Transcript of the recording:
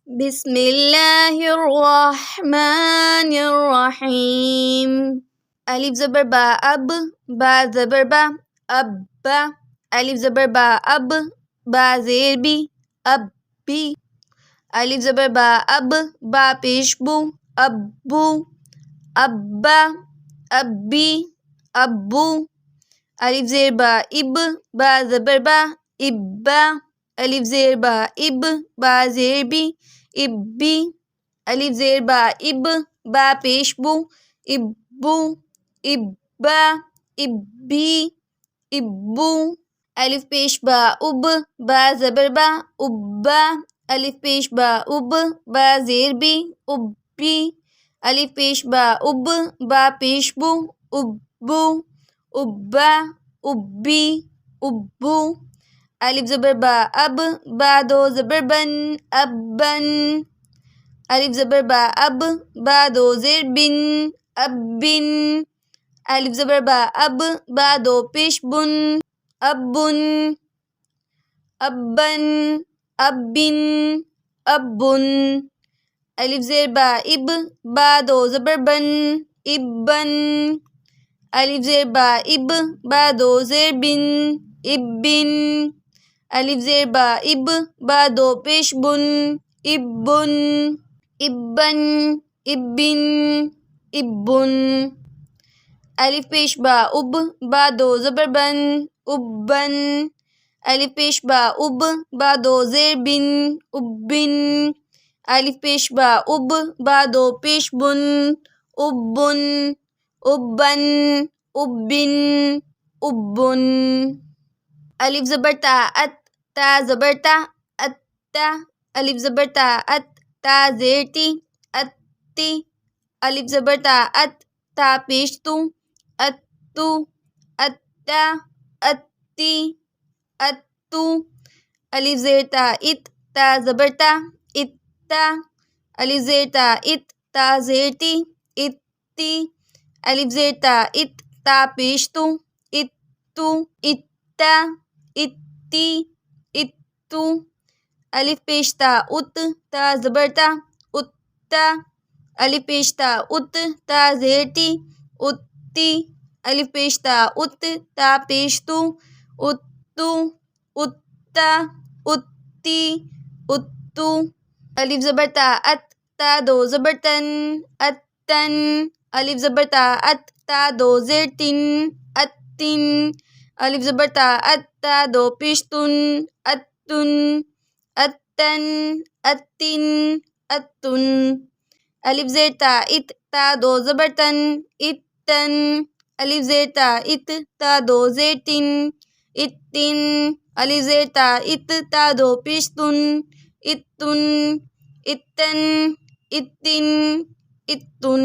بسم اللہ الرحمن الرحیم. الف زبر با اب، با زبر با، اب با. الف زبر با اب، با زیر بی، اب بی. الف زبر با اب، با پیش بو، ابو. ابا، ابی، ابو. الف زیر با اب، با زبر با، ابا. الف زیر با اب، با زیر بی، ابی. الف زیر با اب، با پیش بو، ابو. ابا، ابی، ابو. الف پیش با اب، با زبر با، ابا. الف پیش با اب، با زیر بی، ابی. الف پیش با اب، با پیش بو، ابو. ابا، ابی، ابو. الف زبر با اب، با دو زبر بن، ابن. الف زبر با اب، با دو زیر بن، ابن. الف زبر با اب، با دو پیش بن، ابن. ابن، ابن، ابن. الف زیر با اب، با دو زبر بن، ابن. الف زیر با اب، با دو زیر بن، ابن. الف زیر با اب، با دو پیش بن، ابن. ابن، ابن، ابن. الف پیش با اب، با دو زبر بن، ابن. الف پیش با اب، با دو زیر بن، ابن. الف پیش با اب، با دو پیش بن، ابن. ابن، ابن، ابن. الف زبر تا ات، تا زبر تا، اتا. الف زبر تا ات، تا زیر تی، اتی. الف زبر تا ات، تا پیش تو، اتو. اتا، اتی، اتو. الف زیر تا ات، تا زبر تا، اتا. الف زیر تا ات، تا زیر تی، اتی. الف زیر تا ات، تا پیش تو، اتو. اتا، اتی، اتو. الف پیش تا ات، تا زبر تا، اتا. الف پیش تا ات، تا زیر تی، اتی. الف پیش تا ات، تا پیش تو، اتو. اتا، اتی، اتو. الف زبر تا ات، تا دو زبر تن، اتن. الف زبر تا ات، تا دو زیر تن، اتن. الف زبر تا ات، تا دو پیش تن، اتن. اتن، اتن، اتن. الف زیر تا ات، تا دو زبر تن، اتن. الف زیر تا ات، تا دو زیر تن، اتن. الف زیر تا ات، تا دو پیش تن، اتن. اتن، اتن، اتن.